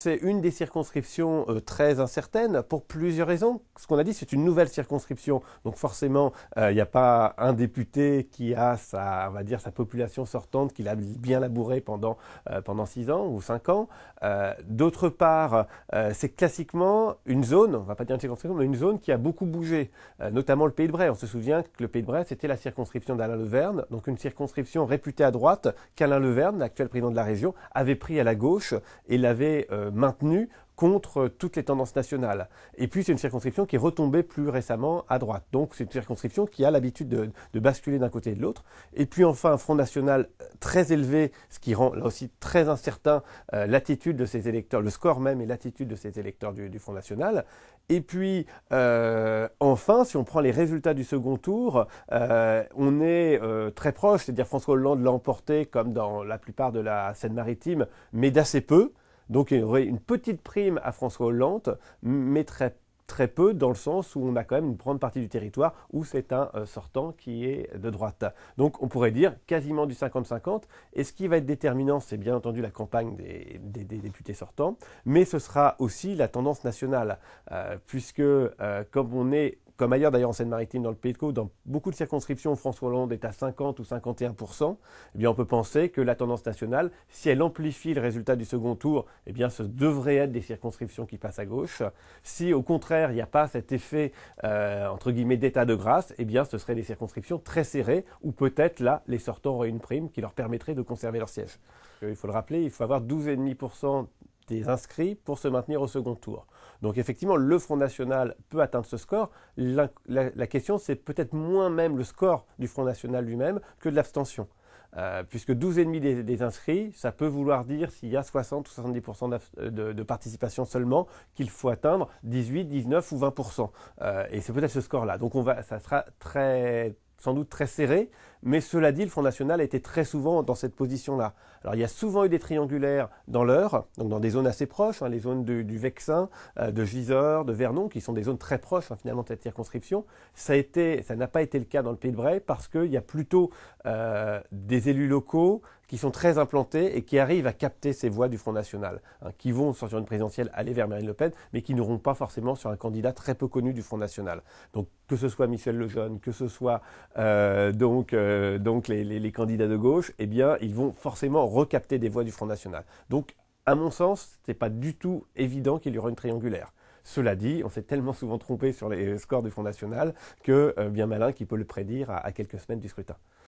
C'est une des circonscriptions très incertaines pour plusieurs raisons. Ce qu'on a dit, c'est une nouvelle circonscription. Donc forcément, il n'y a pas un député qui a on va dire, sa population sortante qu'il a bien labourée pendant 6 ans ou 5 ans. D'autre part, c'est classiquement une zone, on ne va pas dire une circonscription, mais une zone qui a beaucoup bougé, notamment le Pays de Bray. On se souvient que le Pays de Bray, c'était la circonscription d'Alain Leverne, donc une circonscription réputée à droite qu'Alain Leverne, l'actuel président de la région, avait pris à la gauche et l'avait maintenu contre toutes les tendances nationales. Et puis c'est une circonscription qui est retombée plus récemment à droite. Donc c'est une circonscription qui a l'habitude de basculer d'un côté et de l'autre. Et puis enfin un Front National très élevé, ce qui rend là aussi très incertain l'attitude de ses électeurs, le score même et l'attitude de ses électeurs du Front National. Et puis enfin, si on prend les résultats du second tour, on est très proche, c'est-à-dire François Hollande l'a emporté comme dans la plupart de la Seine-Maritime, mais d'assez peu. Donc il y aurait une petite prime à François Hollande, mais très peu dans le sens où on a quand même une grande partie du territoire où c'est un sortant qui est de droite. Donc on pourrait dire quasiment du 50-50. Et ce qui va être déterminant, c'est bien entendu la campagne des députés sortants, mais ce sera aussi la tendance nationale, puisque comme on est comme ailleurs d'ailleurs en Seine-Maritime, dans le Pays de Caux, dans beaucoup de circonscriptions où François Hollande est à 50 ou 51%, eh bien on peut penser que la tendance nationale, si elle amplifie le résultat du second tour, eh bien ce devrait être des circonscriptions qui passent à gauche. Si au contraire il n'y a pas cet effet entre guillemets d'état de grâce, eh bien ce seraient des circonscriptions très serrées où peut-être là les sortants auraient une prime qui leur permettrait de conserver leur siège. Il faut le rappeler, il faut avoir 12,5% des inscrits pour se maintenir au second tour. Donc effectivement, le Front National peut atteindre ce score. La question, c'est peut-être moins même le score du Front National lui-même que de l'abstention. Puisque 12,5% des inscrits, ça peut vouloir dire s'il y a 60 ou 70% de participation seulement, qu'il faut atteindre 18, 19 ou 20%. Et c'est peut-être ce score-là. Donc ça sera sans doute très serré, mais cela dit, le Front National a été très souvent dans cette position-là. Alors il y a souvent eu des triangulaires dans l'Eure, donc dans des zones assez proches, les zones du Vexin, de Gisors, de Vernon, qui sont des zones très proches finalement de cette circonscription. Ça n'a pas été le cas dans le Pays de Bray parce qu'il y a plutôt des élus locaux qui sont très implantés et qui arrivent à capter ces voix du Front National, qui vont sur une présidentielle aller vers Marine Le Pen, mais qui n'auront pas forcément sur un candidat très peu connu du Front National. Donc que ce soit Michel Lejeune, que ce soit donc les candidats de gauche, eh bien ils vont forcément recapter des voix du Front National. Donc à mon sens, ce n'est pas du tout évident qu'il y aura une triangulaire. Cela dit, on s'est tellement souvent trompé sur les scores du Front National que bien malin qui peut le prédire à quelques semaines du scrutin.